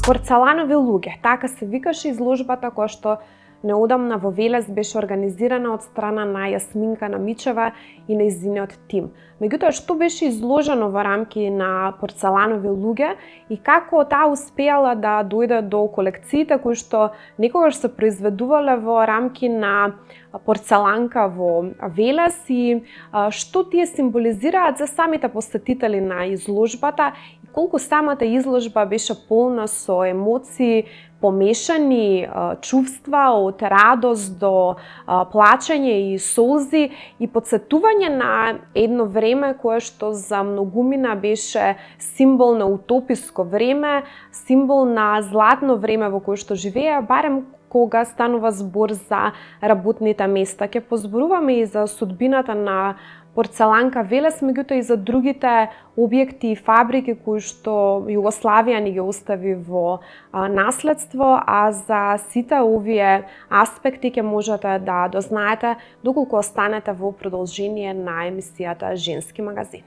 Порцеланови луѓе, така се викаше изложбата која што неодамна во Велес беше организирана од страна на Јасминка Намичева и нејзиниот тим. Меѓутоа, што беше изложено во рамки на порцеланови луѓе и како таа успеала да дојде до колекциите кои што некогаш се произведувале во рамки на порцеланка во Велес и што тие символизираат за самите посетители на изложбата и колку самата изложба беше полна со емоции, помешани чувства од радост до плачење и солзи и потсетување на едно време кое што за многумина беше символ на утописко време, символ на златно време во кое што живееа, барем кога станува збор за работните места. Ќе позборуваме и за судбината на порцеланка Велес, меѓутоа и за другите објекти и фабрики кои што Југославија ни ги остави во наследство, а за сите овие аспекти ќе можете да дознаете доколку останете во продолжение на емисијата Женски магазин.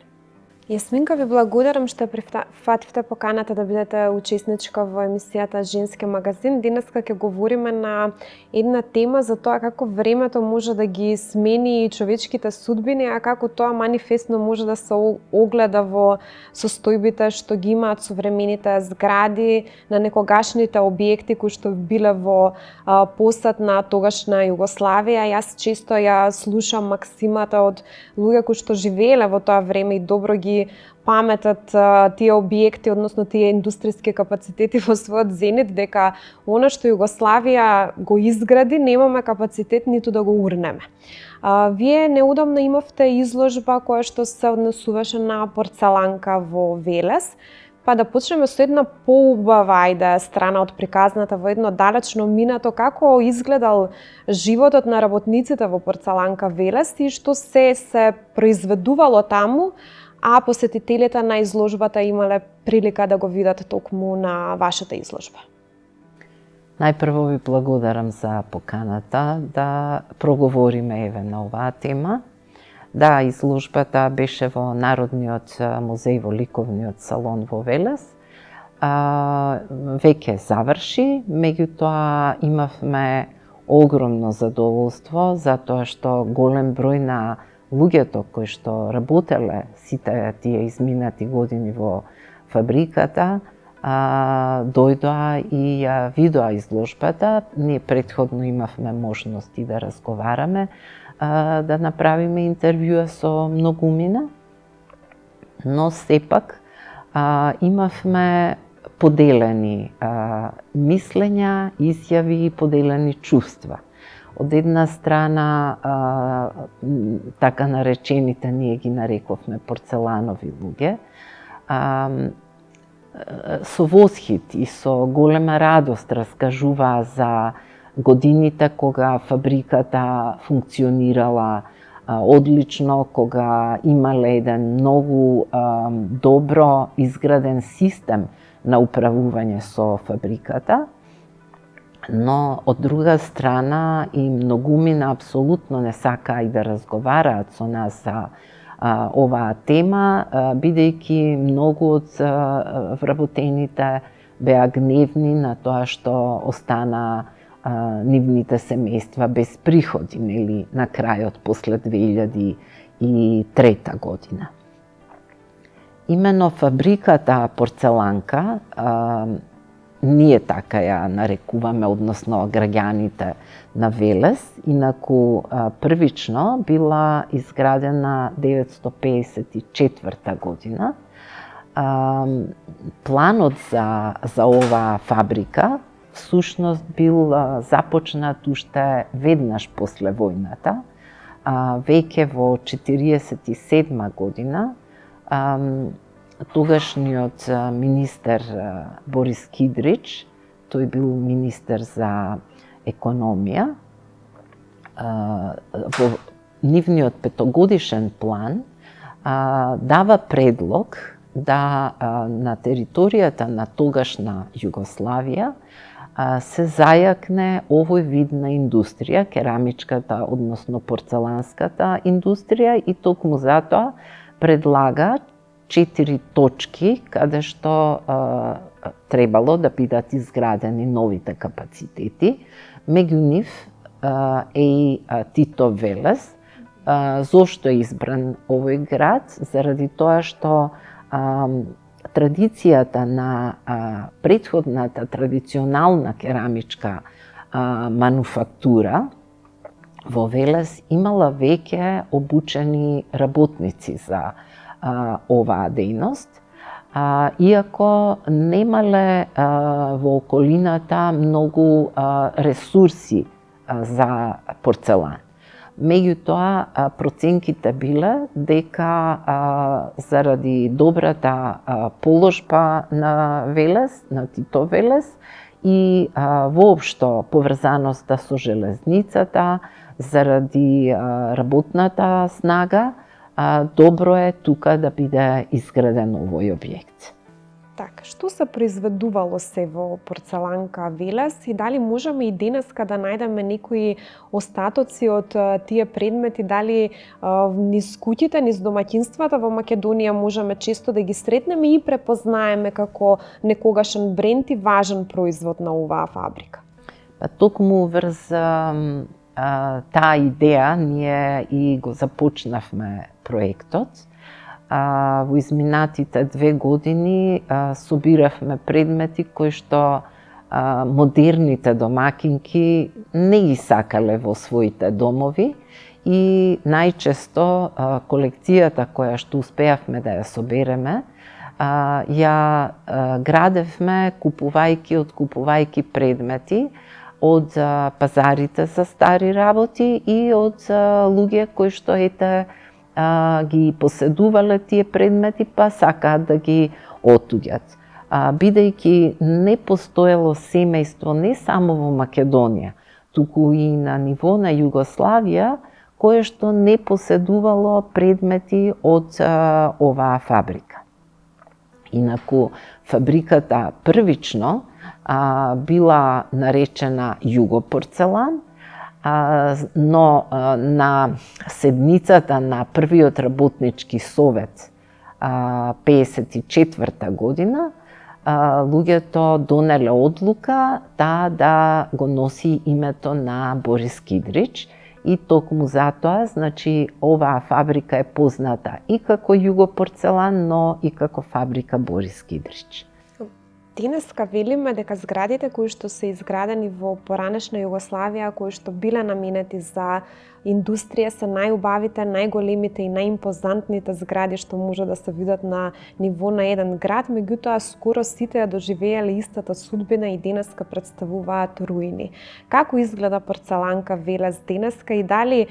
Јасминка, ви благодарам што прифативте поканата да бидете учесничка во емисијата Женски магазин. Денеска ќе говориме на една тема за тоа како времето може да ги смени човечките судбини, а како тоа манифестно може да се огледа во состојбите што ги имаат современите згради, на некогашните објекти кои што биле во посет на тогашна Југославија. Јас често ја слушам максимата од луѓе кои што живееле во тоа време и добро ги паметат тие објекти, односно тие индустријски капацитети во својот зенит, дека она што Југославија го изгради, немаме капацитет ниту да го урнеме. Вие неодамна имавте изложба која што се однесуваше на порцеланка во Велес, па да почнеме со една поубава страна од приказната во едно далечно минато, како изгледал животот на работниците во порцеланка Велес и што се произведувало таму, а посетителите на изложбата имале прилика да го видат токму на вашата изложба. Најпрво ви благодарам за поканата да проговориме еве на оваа тема. Да, изложбата беше во Народниот музеј во Ликовниот салон во Велес. Веќе заврши, меѓутоа имавме огромно задоволство затоа што голем број на луѓето кои што работеле сите тие изминати години во фабриката дојдоа и ја видоа изложбата. Ние претходно имавме можности да разговараме, да направиме интервјуа со многумина, но сепак имавме поделени мислења, изјави и поделени чувства. Од една страна, така наречените, ние ги нарековме порцеланови луѓе, со восхит и со голема радост раскажуваа за годините кога фабриката функционирала одлично, кога имале еден многу добро изграден систем на управување со фабриката. Но од друга страна и многумина апсолутно не сакаа и да разговараат со нас за оваа тема, бидејќи многу од вработените беа гневни на тоа што остана нивните семејства без приходи, нели, на крајот после 2003 година. Имено фабриката порцеланка, ние така ја нарекуваме, односно граѓаните на Велес, инаку првично била изградена 954 година. Планот за оваа фабрика всушност бил започнат уште веднаш после војната, веќе во 1947 година. Тогашниот министер Борис Кидрич, тој бил министер за економија, во нивниот петогодишен план дава предлог да на територијата на тогашна Југославија се зајакне овој вид на индустрија, керамичката, односно порцеланската индустрија, и токму затоа предлага 4 точки каде што требало да бидат изградени новите капацитети. Меѓу нив е и Тито Велес. Зошто е избран овој град? Заради тоа што традицијата на претходната традиционална керамичка мануфактура во Велес имала веќе обучени работници за оваа дејност, иако немале во околината многу ресурси за порцелан. Меѓутоа, проценките биле дека заради добрата положба на Велес, на Тито Велес, и воопшто поврзаноста со железницата, заради работната снага, добро е тука да биде изграден овој објект. Така, што се произведувало се во порцеланка Велес и дали можеме и денеска да најдеме некои остатоци од тие предмети, дали низ куќите, низ домаќинствата во Македонија можеме често да ги сретнеме и препознаеме како некогашен бренд и важен производ на оваа фабрика? Токму врз таа идеја ние и го започнавме проектот. Во изминатите 2 години собиравме предмети кои што модерните домакинки не ги сакале во своите домови и најчесто колекцијата која што успеавме да ја собереме ја градевме откупувајќи предмети од пазарите за стари работи и од луѓе кои што ги поседувале тие предмети, па сакаат да ги отуѓат. Бидејќи не постоело семејство не само во Македонија, туку и на ниво на Југославија, кое што не поседувало предмети од оваа фабрика. Инаку, фабриката првично била наречена Југопорцелан, но на седницата на првиот работнички совет 54 година луѓето донеле одлука да го носи името на Борис Кидрич и токму затоа, значи, оваа фабрика е позната и како Југопорцелан, но и како фабрика Борис Кидрич. Денеска велиме дека зградите кои што се изградени во поранешна Југославија, кои што биле наменети за индустрија, се најубавите, најголемите и најимпозантните згради што може да се видат на ниво на еден град, меѓутоа скоро сите ја доживеале истата судбина и денеска представуваат руини. Како изгледа порцеланка Велес денеска и дали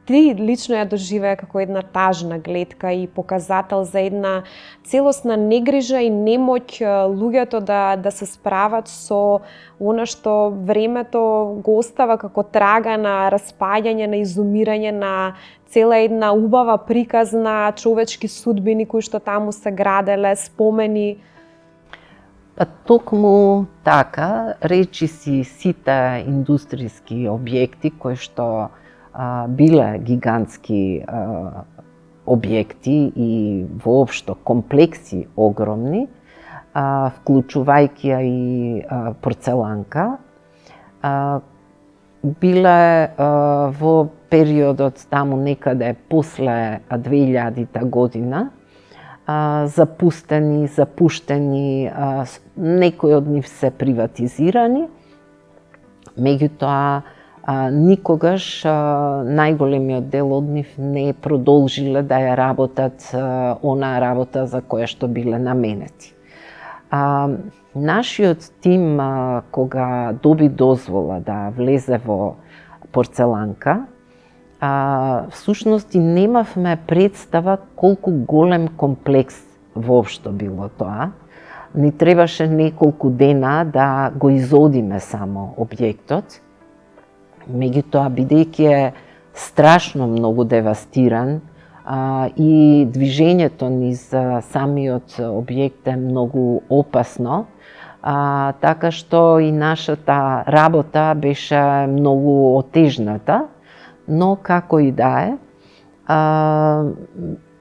ти лично ја доживеа како една тажна гледка и показател за една целосна негрижа и немоќ луѓето да се справат со она што времето го остава како трага на распаѓање, на изумирање, на цела една убава приказ на човечки судбини кои што таму се граделе, спомени. Токму така, речи си сите индустријски објекти кои што биле гигантски објекти и воопшто комплекси огромни, вклучувајќи и порцеланка, биле во периодот таму некаде после 2000 година запустени, запуштени, некои од нив се приватизирани, меѓутоа никогаш најголемиот дел од нив не продолжиле да ја работат онаа работа за која што биле наменети. Нашиот тим, кога доби дозвола да влезе во порцеланка, всушност и немавме представа колку голем комплекс воопшто било тоа. Ни требаше неколку дена да го изодиме само објектот. Меѓутоа, бидејќи е страшно многу девастиран и движењето низ самиот објект е многу опасно, така што и нашата работа беше многу отежната, но како и да е,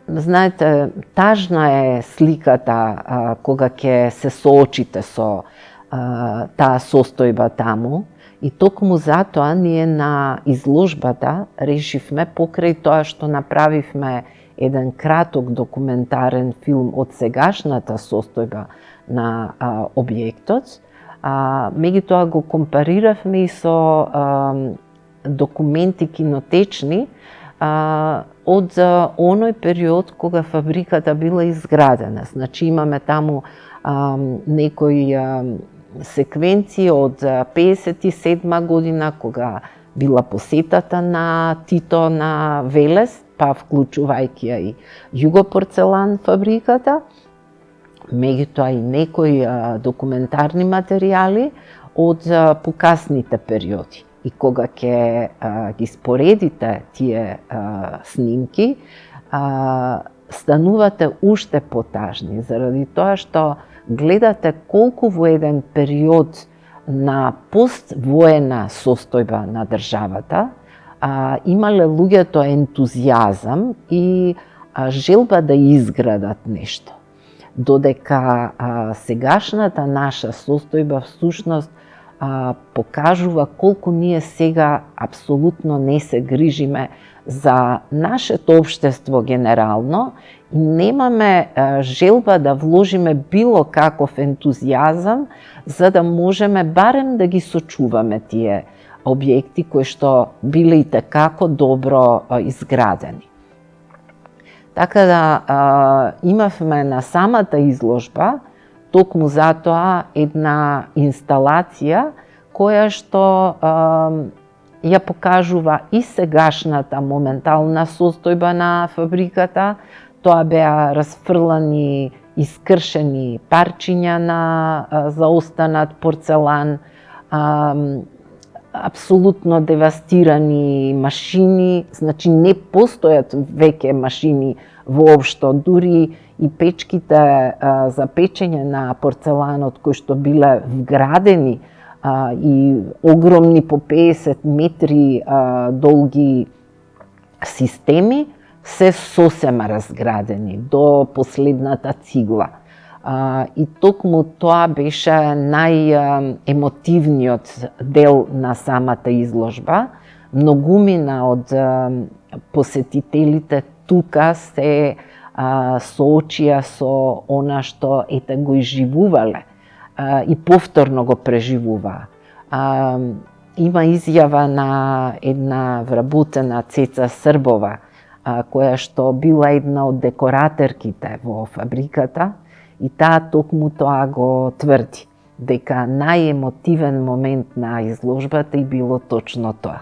знаете, тажна е сликата кога ќе се соочите со таа состојба таму. И токму затоа ние на изложбата решивме, покрај тоа што направивме еден краток документарен филм од сегашната состојба на објектот, меѓутоа го компариравме и со документи кинотечни од оној период кога фабриката била изградена. Значи имаме таму некои секвенции од 57 година, кога била посетата на Тито на Велес, па вклучувајќи ја и Југопорцелан фабриката, меѓутоа и некои документарни материјали од покасните периоди. И кога ќе ги споредите тие снимки, станувате уште потажни, заради тоа што гледате колку во еден период на поствоена состојба на државата имале луѓето ентузијазам и желба да изградат нешто. Додека сегашната наша состојба всушност покажува колку ние сега апсолутно не се грижиме за нашето општество генерално и немаме желба да вложиме било каков ентузијазам за да можеме барем да ги сочуваме тие објекти кои што биле и такако добро изградени. Така да имавме на самата изложба токму затоа една инсталација која што ја покажува и сегашната моментална состојба на фабриката. Тоа беа расфрлани, искршени парчиња на заостанат порцелан, апсолутно девастирани машини, значи не постојат веќе машини воопшто, дури и печките за печење на порцеланот кои што биле вградени и огромни по 50 метри долги системи, се сосема разградени до последната цигла. И токму тоа беше најемотивниот дел на самата изложба. Многумина од посетителите тука се соочија со она што ете го изживувале и повторно го преживуваа. Има изјава на една вработена Цеца Србова, која што била една од декораторките во фабриката, и таа токму тоа го тврди, дека најемотивен момент на изложбата и било точно тоа.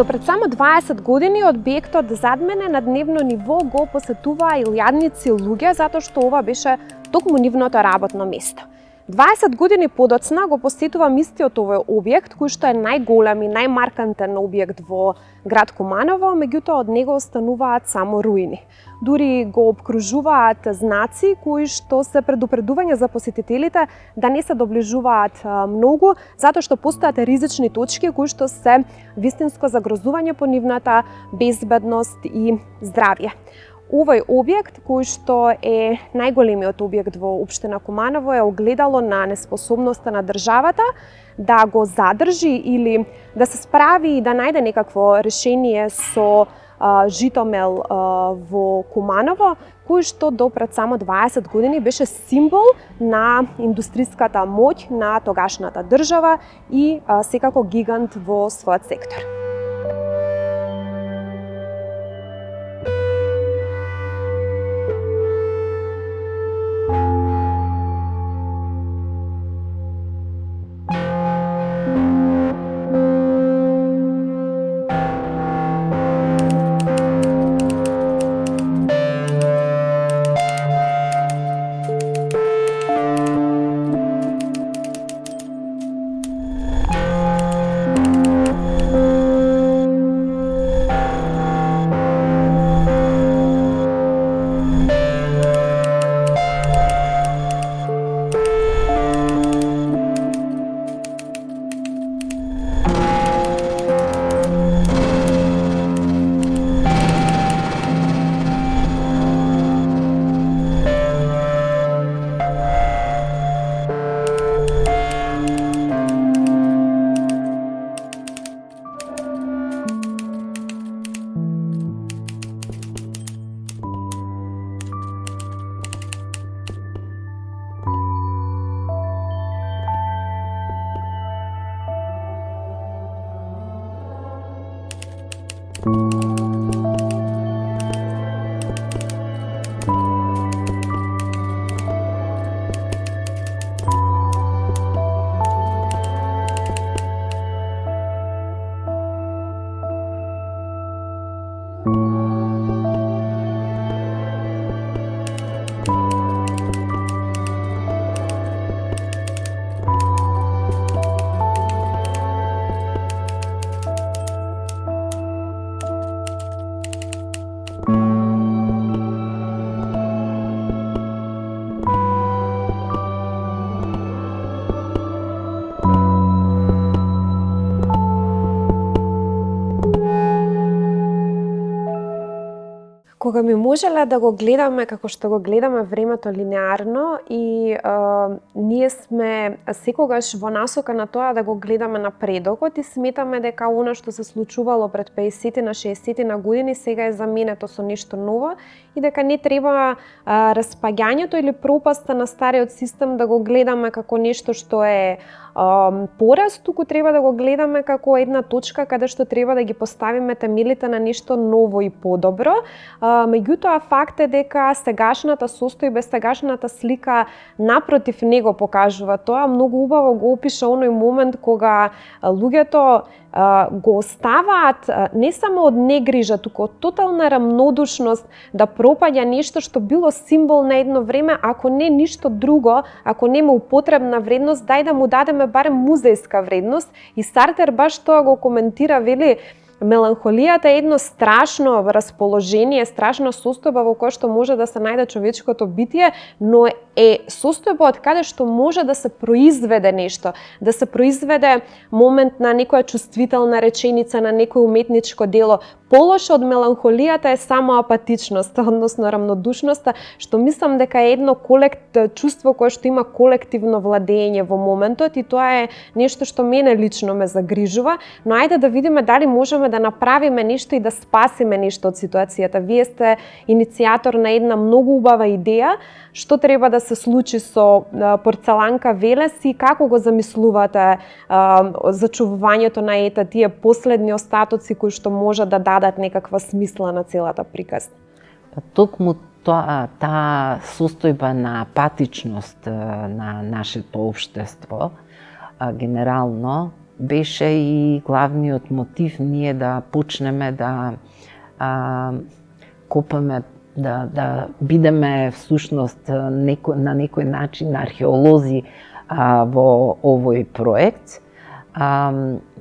До пред само 20 години објектот зад мене на дневно ниво го посетуваа илјадници луѓе затоа што ова беше токму нивното работно место. 20 години подоцна го посетувам истиот овој објект, кој што е најголем и најмаркантен објект во град Куманово, меѓутоа од него остануваат само руини. Дури го обкружуваат знаци кои што се предупредување за посетителите да не се доближуваат многу, затоа што постојат ризични точки кои што се вистинско загрозување по нивната безбедност и здравје. Овој објект, кој што е најголемиот објект во општина Куманово, е огледало на неспособноста на државата да го задржи или да се справи и да најде некакво решение со Житомел во Куманово, кој што до пред само 20 години беше символ на индустриската моќ на тогашната држава и секако гигант во својот сектор. Кога ми можеле да го гледаме како што го гледаме времето линеарно и ние сме секогаш во насока на тоа да го гледаме напредокот и сметаме дека она што се случувало пред 50 на 60 на години сега е заменето со нешто ново и дека не треба распаѓањето или пропаста на стариот систем да го гледаме како нешто што е пораз, туку треба да го гледаме како една точка каде што треба да ги поставиме темелите на нешто ново и подобро. Меѓутоа факт е дека сегашната состојба, сегашната слика напротив него покажува тоа. Многу убаво го опиша оној момент кога луѓето го оставаат не само од негрижа, туку од тотална рамнодушност да пропаѓа нешто што било символ на едно време, ако не ништо друго, ако нема употребна вредност, дај да му дадеме барем музејска вредност. И Сартер баш тоа го коментира, вели, меланхолијата е едно страшно расположение, страшна состојба во која што може да се најде човечкото битие, но е состојба од каде што може да се произведе нешто, да се произведе момент на некоја чувствителна реченица, на некој уметничко дело. Полошо од меланхолијата е само апатичност, односно рамнодушноста, што мислам дека е едно чувство кое што има колективно владење во моментот и тоа е нешто што мене лично ме загрижува, но ајде да видиме дали можеме да направиме нешто и да спасиме нешто од ситуацијата. Вие сте иницијатор на една многу убава идеја, што треба да се случи со порцеланка Велес и како го замислувате зачувувањето на ета тие последни остатоци кои што може да дадат некаква смисла на целата приказна? Токму таа состојба на апатичност на нашето општество генерално беше и главниот мотив ние да почнеме да копаме, да бидеме всушност на некој начин археолози во овој проект.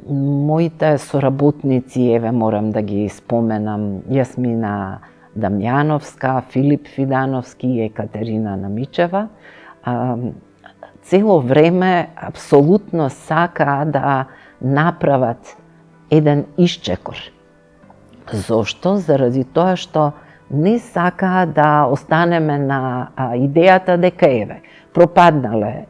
Моите соработници, еве морам да ги споменам, Јасмина Дамјановска, Филип Фидановски и Екатерина Намичева, цело време апсолутно сакаа да направат еден исчекор. Зошто? Заради тоа што не сакаа да останеме на идејата дека еве пропаднале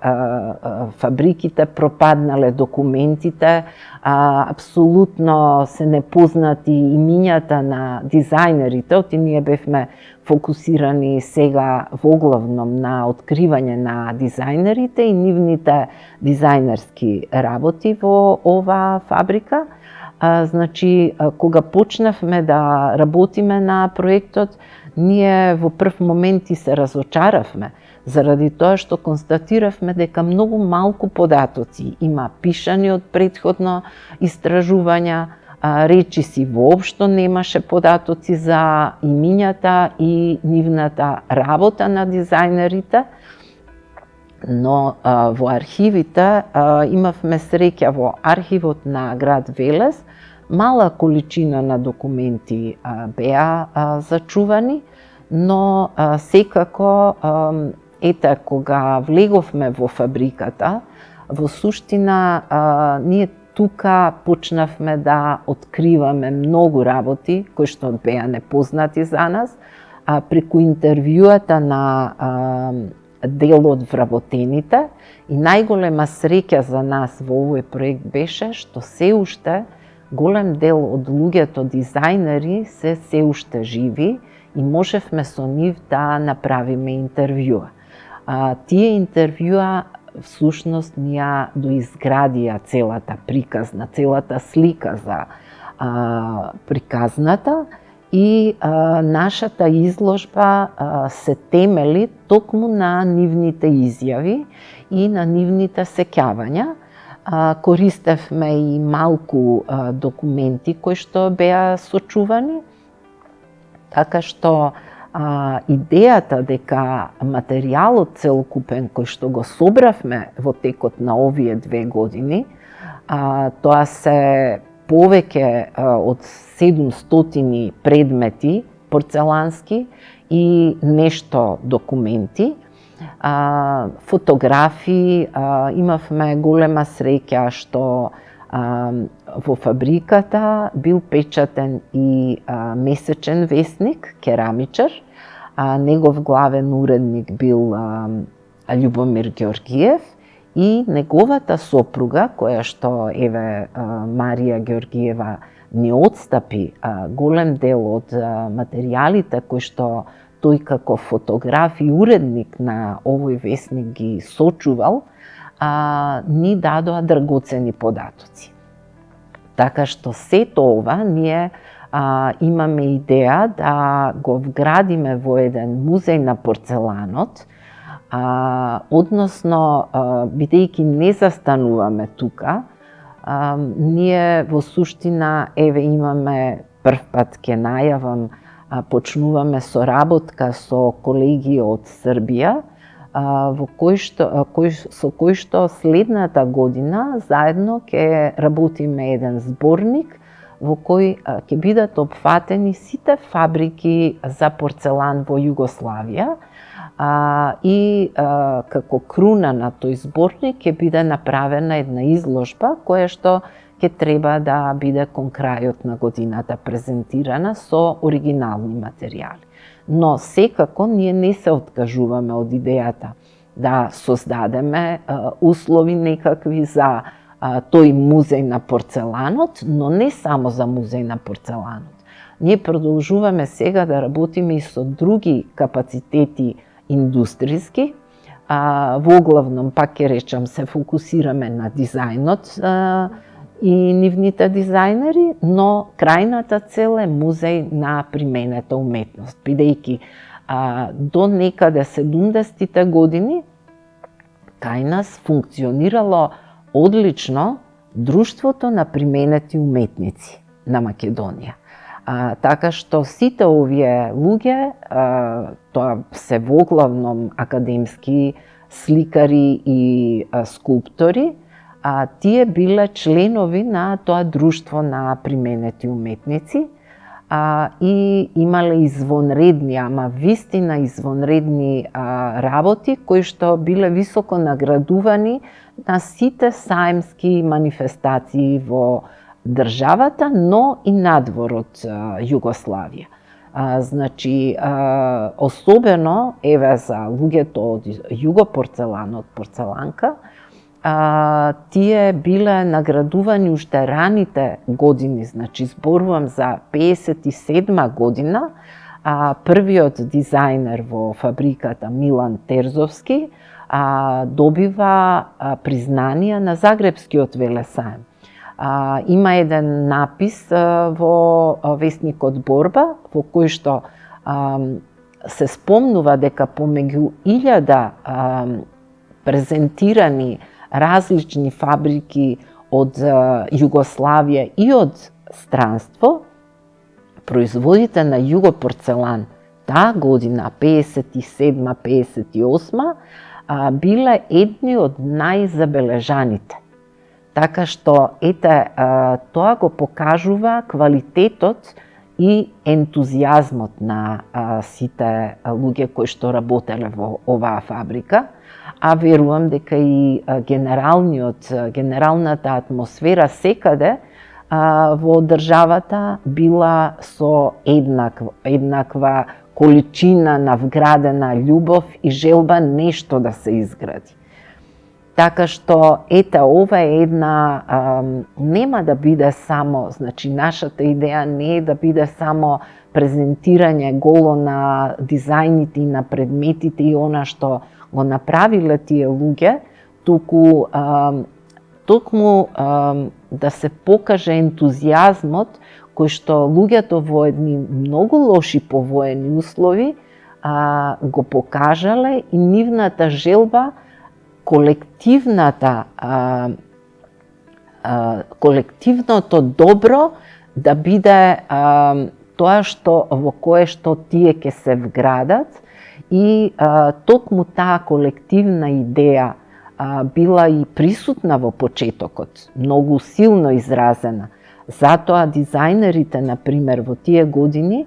фабриките, пропаднале документите, апсолутно се непознати имињата на дизајнерите, оти ние бевме фокусирани сега воглавном на откривање на дизајнерите и нивните дизајнерски работи во оваа фабрика. Значи, кога почнавме да работиме на проектот, ние во прв момент и се разочаравме, заради тоа што констатиравме дека многу малку податоци има пишани од претходно истражувања, речиси воопшто немаше податоци за имињата и нивната работа на дизајнерите, но во архивите имавме среќа во архивот на град Велес, мала количина на документи беа зачувани, но секако ете кога влеговме во фабриката, во суштина ние тука почнавме да откриваме многу работи кои што беа непознати за нас, преку интервјуата на дел од вработените, и најголема среќа за нас во овој проект беше што се уште голем дел од луѓето дизајнери се уште живи и можевме со нив да направиме интервјуа. Тие интервјуа всушност ни ја доизградија целата приказна, целата слика за приказната, и нашата изложба се темели токму на нивните изјави и на нивните сеќавања. Користевме и малку документи кои што беа сочувани, така што идејата дека материјалот целокупен кој што го собравме во текот на овие 2 години, тоа се повеќе од 700 предмети порцелански и нешто документи, фотографии, имавме голема среќа што во фабриката бил печатен и месечен весник, Керамичар, негов главен уредник бил Љубомир Ѓоргиев и неговата сопруга, која што еве Марија Ѓоргиева ни отстапи голем дел од материјалите кои што тој како фотограф и уредник на овој весник ги сочувал, ни дадоа драгоцени податоци. Така што сето ова ние имаме идеја да го вградиме во еден музеј на порцеланот, односно, бидејќи не застануваме тука, ние во суштина, еве имаме прв пат ке најавам, почнуваме соработка со колеги од Србија, со кој што следната година заедно ќе работиме еден зборник во кој ќе бидат опфатени сите фабрики за порцелан во Југославија, и како круна на тој зборник ќе биде направена една изложба која што ќе треба да биде кон крајот на годината презентирана со оригинални материјали. Но секако ние не се откажуваме од идејата да создадеме услови некакви за тој музеј на порцеланот, но не само за музеј на порцеланот. Ние продолжуваме сега да работиме и со други капацитети индустријски, воглавном, пак ќе речам, се фокусираме на дизајнот и нивните дизајнери, но крајната цел е музеј на применета уметност, бидејќи до некаде 70-тите години кај нас функционирало одлично Друштвото на применети уметници на Македонија. Така што сите овие луѓе, тоа се воглавном академски сликари и скулптори, тие биле членови на тоа друштво на применети уметници и имале извонредни, ама вистина извонредни работи кои што биле високо наградувани на сите саемски манифестации во државата, но и надвор од Југославија. Значи, особено, еве за луѓето од Југопорцелан, од Порцеланка, тие биле наградувани уште раните години, значи зборувам за 57 година, првиот дизајнер во фабриката Милан Терзовски добива признание на Загребскиот велесаем. Има еден напис во весникот Борба, во кој што се спомнува дека помеѓу 1000 презентирани различни фабрики од Југославија и од странство, производите на Југопорцелан таа година, 57-58, биле едни од најзабележаните. Така што, тоа го покажува квалитетот и ентузијазмот на сите луѓе кои што работеле во оваа фабрика, а верувам дека и генералната атмосфера секаде во државата била со еднаква количина на вградена љубов и желба нешто да се изгради. Така што, ова е една, нема да биде само, значи нашата идеја не е да биде само презентирање голо на дизајните и на предметите и она што го направиле тие луѓе, токму да се покаже ентузијазмот кој што луѓето во едни многу лоши повоени услови го покажале и нивната желба колективното добро да биде тоа што во кое што тие ќе се вградат и токму таа колективна идеја била и присутна во почетокот, многу силно изразена. Затоа дизајнерите, например, во тие години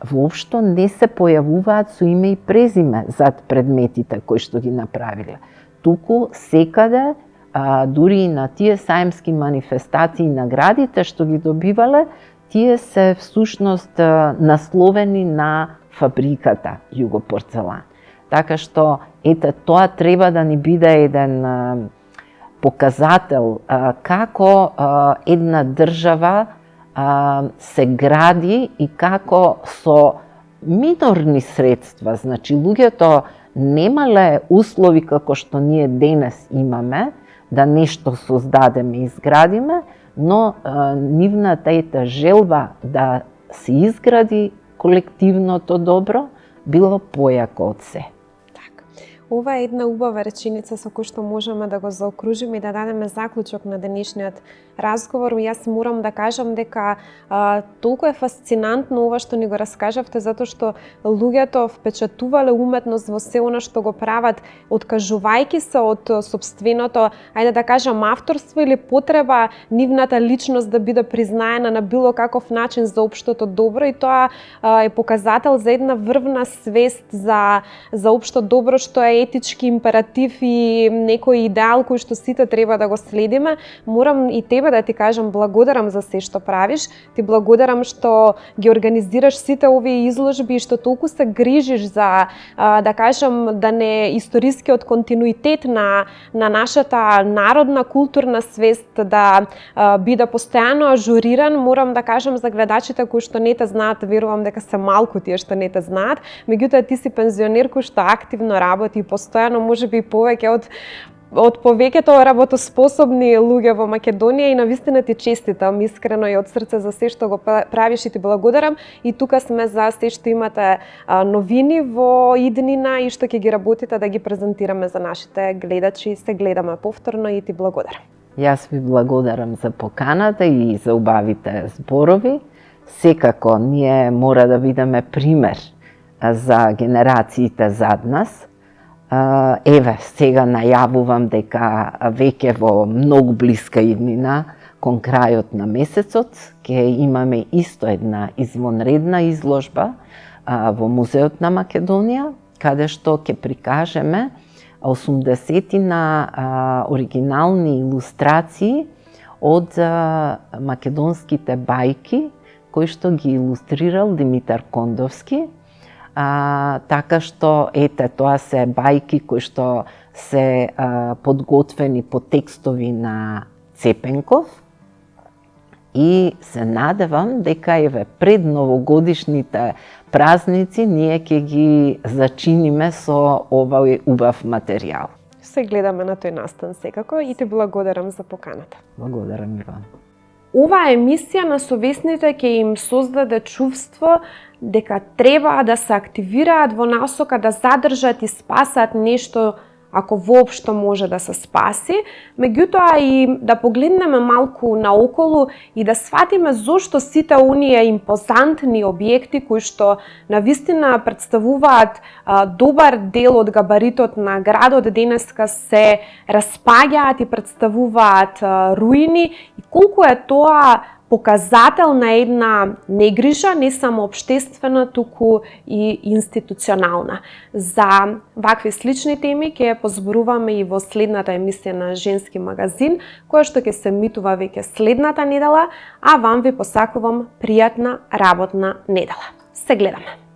воопшто не се појавуваат со име и презиме зад предметите кои што ги направиле. Туку секаде, дури и на тие саемски манифестации и наградите што ги добивале, тие се всушност насловени на фабриката Југопорцелан. Така што, тоа треба да ни биде еден показател како една држава се гради и како со минорни средства, значи луѓето немале услови како што ние денес имаме, да нешто создадеме и изградиме, но нивната желба да се изгради колективното добро било појако од се. Ова е една убава реченица со која што можеме да го заокружиме и да дадеме заклучок на денешниот разговор. Јас морам да кажам дека толку е фасцинантно ова што ни го раскажавте, затоа што луѓето впечатувале уметност во се она што го прават, откажувајќи се од сопственото, ајде да кажам, авторство или потреба нивната личност да биде признаена на било каков начин за општото добро, и тоа е показател за една врвна свест за општо добро, што е етички императив и некој идеал кој што сите треба да го следиме. Морам и тебе да ти кажам благодарам за се што правиш. Ти благодарам што ги организираш сите овие изложби и што толку се грижиш за, да кажам, да не историскиот континуитет на нашата народна културна свест да биде постојано ажуриран. Морам да кажам за гледачите кои што не те знаат, верувам дека се малку тие што не те знаат, меѓутоа ти си пензионер кој што активно работи постојано, можеби повеќе од повеќето работоспособни луѓе во Македонија, и навистина ти честитам искрено и од срце за се што го правиш и ти благодарам. И тука сме за се што имате новини во иднина и што ќе ги работите да ги презентираме за нашите гледачи. Се гледаме повторно и ти благодарам. Јас ви благодарам за поканата и за убавите зборови. Секако, ние мора да бидеме пример за генерациите зад нас. Еве, сега најавувам дека веќе во многу блиска иднина, кон крајот на месецот, ќе имаме исто една извонредна изложба во Музеот на Македонија, каде што ќе прикажеме 80 оригинални илустрации од македонските бајки, кои што ги илустрирал Димитар Кондовски. Така што, тоа се бајки кои што се подготвени по текстови на Цепенков, и се надевам дека пред новогодишните празници ние ќе ги зачиниме со овој убав материјал. Се гледаме на тој настан секако и те благодарам за поканата. Благодарам и вам. Оваа емисија на совесните ќе им создаде чувство дека треба да се активираат во насока да задржат и спасат нешто, ако воопшто може да се спаси, меѓутоа и да погледнеме малку наоколу и да сватиме зошто сите оние импозантни објекти кои што навистина представуваат добар дел од габаритот на градот денеска се распаѓаат и представуваат руини, и колку е тоа показател на една негрижа, не само општествена, туку и институционална. За вакви слични теми ќе позборуваме и во следната емисија на Женски магазин, која што ќе се емитува веќе следната недела, а вам ви посакувам пријатна работна недела. Се гледаме!